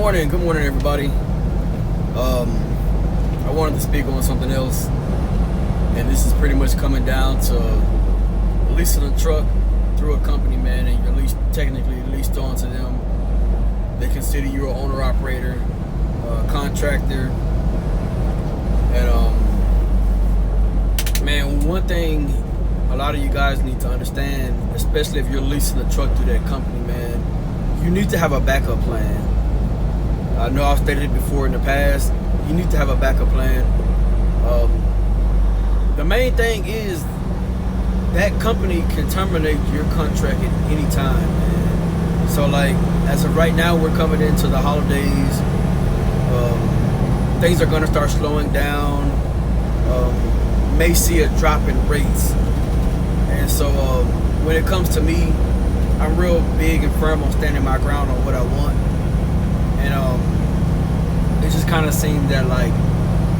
Good morning, everybody. I wanted to speak on something else, and this is pretty much coming down to leasing a truck through a company, man, and you're technically leased onto them. They consider you an owner-operator, contractor, and man, one thing a lot of you guys need to understand, especially if you're leasing a truck through that company, man, you need to have a backup plan. I know I've stated it before in the past. You need to have a backup plan. The main thing is that company can terminate your contract at any time, man. So, like, as of right now, we're coming into the holidays. Things are going to start slowing down. May see a drop in rates. And so, when it comes to me, I'm real big and firm on standing my ground on what I want. And it just kind of seemed that, like,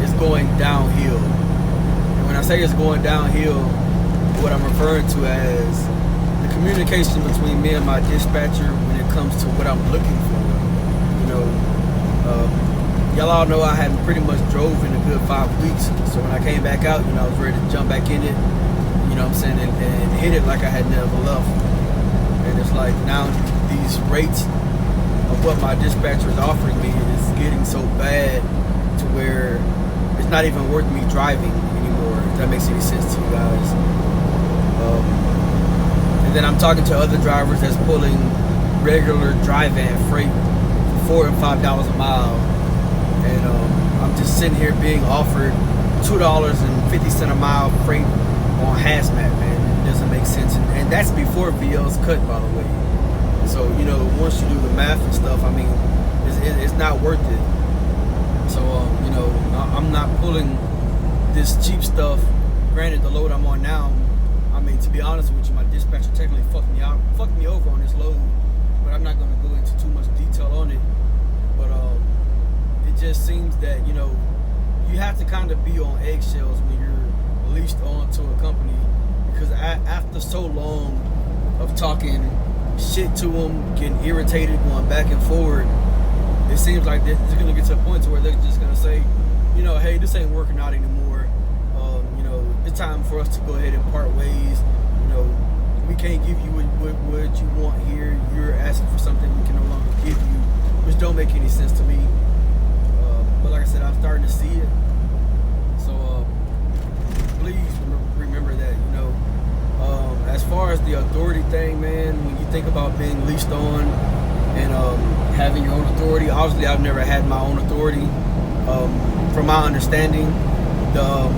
it's going downhill. And when I say it's going downhill, what I'm referring to as the communication between me and my dispatcher when it comes to what I'm looking for. You know, y'all all know I hadn't pretty much drove in a good 5 weeks. So when I came back out, you know, I was ready to jump back in it, you know what I'm saying, and hit it like I had never left. And it's like now these rates of what my dispatcher is offering me is getting so bad to where it's not even worth me driving anymore, if that makes any sense to you guys. And then I'm talking to other drivers that's pulling regular dry van freight for $4 and $5 a mile, and I'm just sitting here being offered $2.50 a mile freight on hazmat, man. It doesn't make sense, and that's before VL's cut, by the way. So, you know, once you do the math and stuff, I mean, it's not worth it. So, you know, I'm not pulling this cheap stuff. Granted, the load I'm on now, I mean, to be honest with you, my dispatcher technically fucked me over on this load, but I'm not going to go into too much detail on it. But it just seems that, you know, you have to kind of be on eggshells when you're leased onto a company, because after so long of talking shit to them, getting irritated, going back and forward, it seems like they're going to get to a point to where they're just going to say, you know, hey, this ain't working out anymore. You know, it's time for us to go ahead and part ways. You know, we can't give you what you want here. You're asking for something we can no longer give you, which don't make any sense to me. But like I said, I'm starting to see it. So please remember that, you know. As far as the authority thing, man, when you think about being leased on and having your own authority, obviously I've never had my own authority. From my understanding, the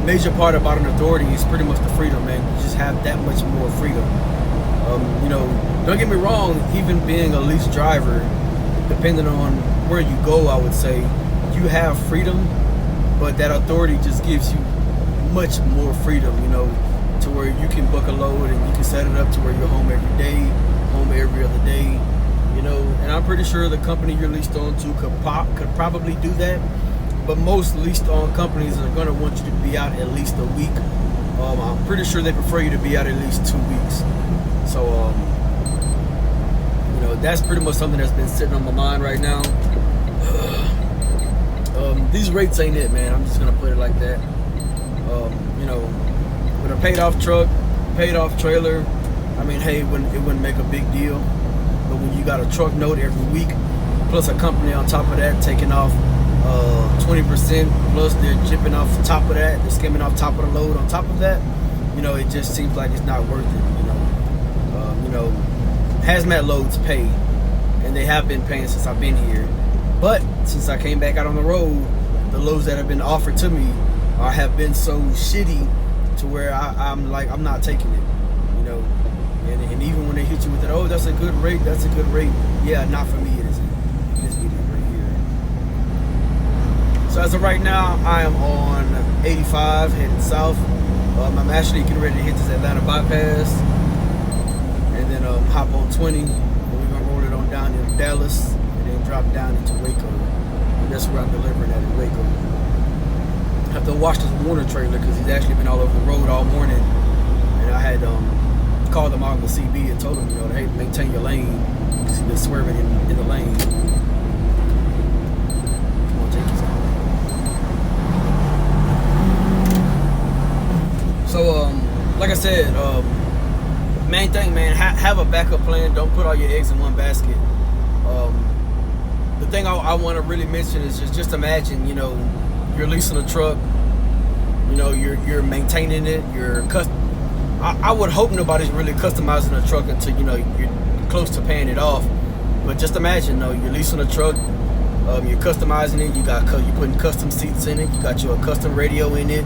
major part about an authority is pretty much the freedom, man. You just have that much more freedom. You know, don't get me wrong, even being a leased driver, depending on where you go, I would say, you have freedom, but that authority just gives you much more freedom, you know, to where you can book a load and you can set it up to where you're home every day, home every other day, you know. And I'm pretty sure the company you're leased on to could probably do that, but most leased on companies are going to want you to be out at least a week. I'm pretty sure they prefer you to be out at least 2 weeks. So you know, that's pretty much something that's been sitting on my mind right now. These rates ain't it, man. I'm just gonna put it like that. You know, with a paid off truck, paid off trailer, I mean, hey, it wouldn't make a big deal. But when you got a truck note every week, plus a company on top of that taking off 20%, plus they're chipping off the top of that, they're skimming off top of the load on top of that, you know, it just seems like it's not worth it, you know. You know, hazmat loads pay, and they have been paying since I've been here. But since I came back out on the road, the loads that have been offered to me have been so shitty to where I'm like, I'm not taking it, you know. And even when they hit you with it, oh, that's a good rate, that's a good rate. Yeah, not for me, it isn't. It isn't even right here. So as of right now, I am on 85 heading south. I'm actually getting ready to hit this Atlanta bypass, and then hop on 20, and we're gonna roll it on down into Dallas, and then drop down into Waco. And that's where I'm delivering at in Waco. I have to wash this Warner trailer because he's actually been all over the road all morning, and I had called him out on the CB and told him, you know, hey, maintain your lane, because he's been swerving in the lane. said, main thing, man, have a backup plan. Don't put all your eggs in one basket. The thing I want to really mention is just imagine, you know, you're leasing a truck, you know, you're maintaining it, I would hope nobody's really customizing a truck until, you know, you're close to paying it off. But just imagine, though, you're leasing a truck, you're customizing it, you're putting custom seats in it, you got your custom radio in it,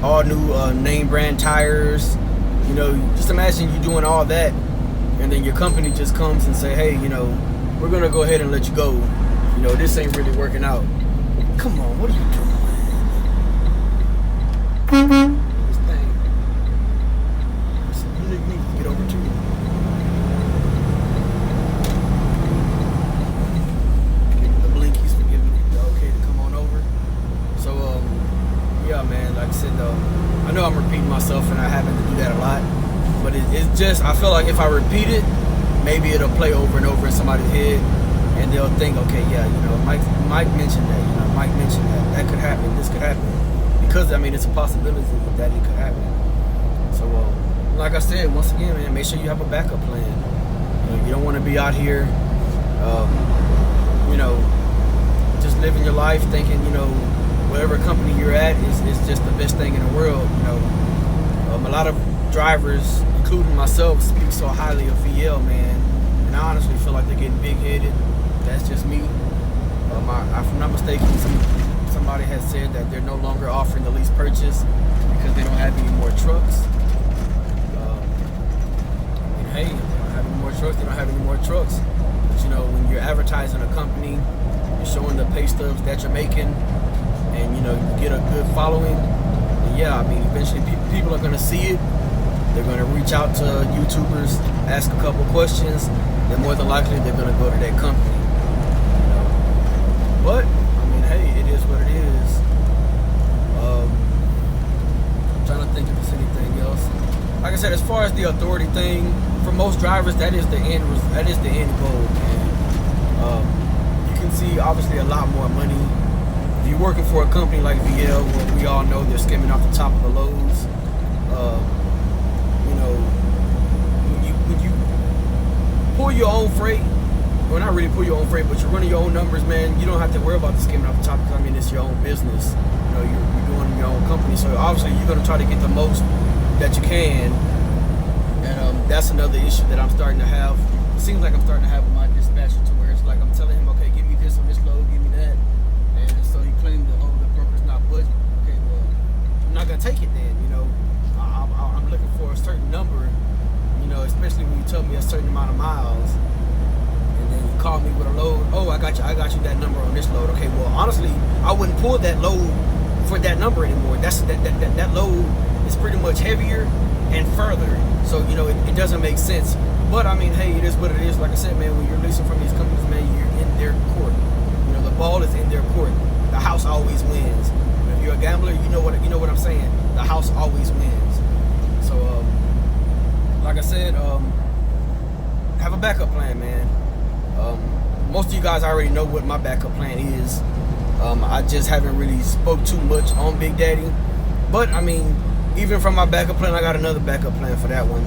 all new name brand tires, you know. Just imagine you doing all that, and then your company just comes and say, hey, you know, we're gonna go ahead and let you go. You know, this ain't really working out. Come on, what are you doing? This thing. You need to get over to it. Give the blinkies for giving me the okay to come on over. So, yeah, man, like I said, I know I'm repeating myself and I happen to do that a lot. But it's just, I feel like if I repeat it, maybe it'll play over and over in somebody's head. And they'll think, okay, yeah, you know, Mike mentioned that, you know, Mike mentioned that could happen, this could happen. Because, I mean, it's a possibility that it could happen. So, like I said, once again, man, make sure you have a backup plan. You know, you don't want to be out here, you know, just living your life thinking, you know, whatever company you're at is just the best thing in the world. You know, a lot of drivers, including myself, speak so highly of VL, man. And I honestly feel like they're getting big-headed. That's just me. If I'm not mistaken, somebody has said that they're no longer offering the lease purchase because they don't have any more trucks. And hey, if they don't have any more trucks, they don't have any more trucks. But you know, when you're advertising a company, you're showing the pay stubs that you're making, and you know, you get a good following. And yeah, I mean, eventually people are going to see it. They're going to reach out to YouTubers, ask a couple questions, then more than likely they're going to go to that company. You know? But, I mean, hey, it is what it is. I'm trying to think if there's anything else. Like I said, as far as the authority thing, for most drivers, that is the end goal. And you can see, obviously, a lot more money. If you're working for a company like VL, where we all know they're skimming off the top of the loads, you know, when you pull your own freight, well, not really pull your own freight, but you're running your own numbers, man, you don't have to worry about the skimming off the top because, I mean, it's your own business. You know, you're doing your own company, so obviously you're going to try to get the most that you can. And that's another issue that I'm starting to have. It seems like I'm starting to have with my dispatcher, to where it's like I'm telling him, okay, give me this on this load, give me that. And so he claimed that, oh, the broker's not budgeting. Okay, well, I'm not going to take it then, you know. I'm looking for a certain number, you know, especially when you tell me a certain amount of miles, and then you call me with a load. Oh, I got you that number on this load. Okay, well, honestly, I wouldn't pull that load for that number anymore. That load is pretty much heavier and further, so you know it doesn't make sense. But I mean, hey, it is what it is. Like I said, man, when you're leasing from these companies, man, you're in their court. You know, the ball is in their court. The house always wins. If you're a gambler, you know what I'm saying. The house always wins. So, like I said, have a backup plan, man. Most of you guys already know what my backup plan is. I just haven't really spoke too much on Big Daddy. But, I mean, even from my backup plan, I got another backup plan for that one.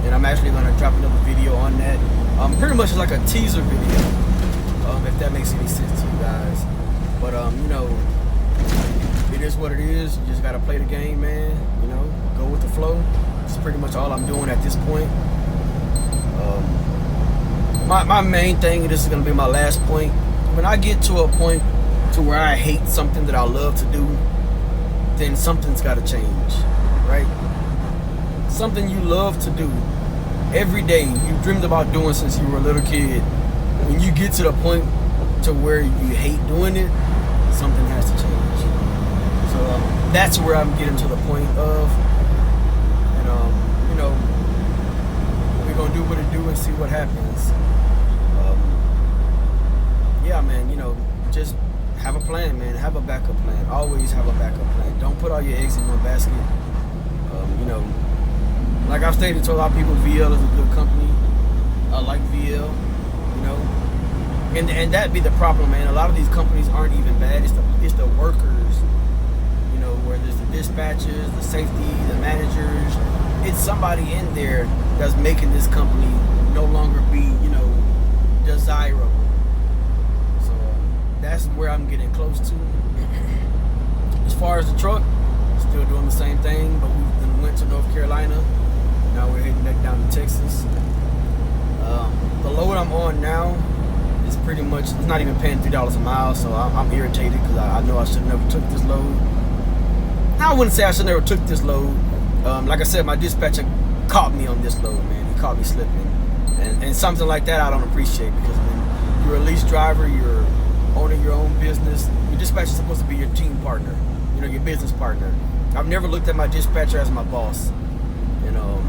And I'm actually going to drop another video on that. Pretty much like a teaser video, if that makes any sense to you guys. But, you know, it is what it is. You just got to play the game, man. You know, go with the flow. That's pretty much all I'm doing at this point. My main thing, and this is going to be my last point, when I get to a point to where I hate something that I love to do, then something's got to change, right? Something you love to do every day, you dreamed about doing since you were a little kid. When you get to the point to where you hate doing it, something has to change. So that's where I'm getting to the point of, and you know, we're gonna do what it do and see what happens. Yeah, man, you know, just have a plan, man. Have a backup plan. Always have a backup plan. Don't put all your eggs in one basket. You know, like I've stated to a lot of people, VL is a good company. I like VL, you know. And that be the problem, man. A lot of these companies aren't even bad. It's the workers, you know, where there's the dispatchers, the safety, the managers. it's somebody in there that's making this company no longer be, you know, desirable. So that's where I'm getting close to. As far as the truck, still doing the same thing, but we've been went to North Carolina. Now we're heading back down to Texas. The load I'm on now is pretty much, it's not even paying $3 a mile, so I'm irritated because I know I should have never took this load. I wouldn't say I should never took this load. Like I said, my dispatcher caught me on this load, man. He caught me slipping. And something like that I don't appreciate, because when you're a lease driver, you're owning your own business, your dispatcher is supposed to be your team partner, you know, your business partner. I've never looked at my dispatcher as my boss. You know,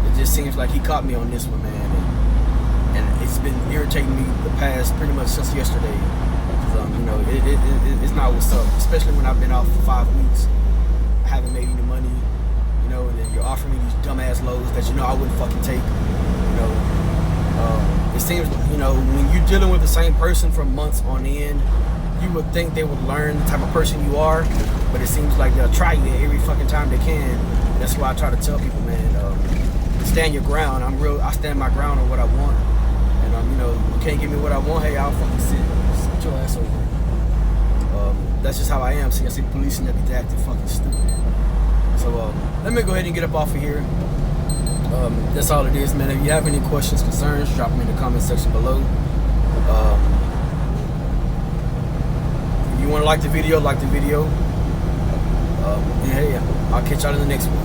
it just seems like he caught me on this one, man. And it's been irritating me the past, pretty much since yesterday. You know, it's not what's up, especially when I've been off for 5 weeks. I haven't made any money, you know, and then you're offering me these dumbass loads that you know I wouldn't fucking take, you know. It seems, you know, when you're dealing with the same person for months on end, you would think they would learn the type of person you are, but it seems like they'll try you every fucking time they can. That's why I try to tell people, man, stand your ground. I stand my ground on what I want. And you know, you can't give me what I want, hey, I'll fucking sit your ass over. That's just how I am. See, I see police and they be acting fucking stupid. So let me go ahead and get up off of here. That's all it is, man. If you have any questions, concerns, drop them in the comment section below. If you want to like the video, like the video. And hey, I'll catch y'all in the next one.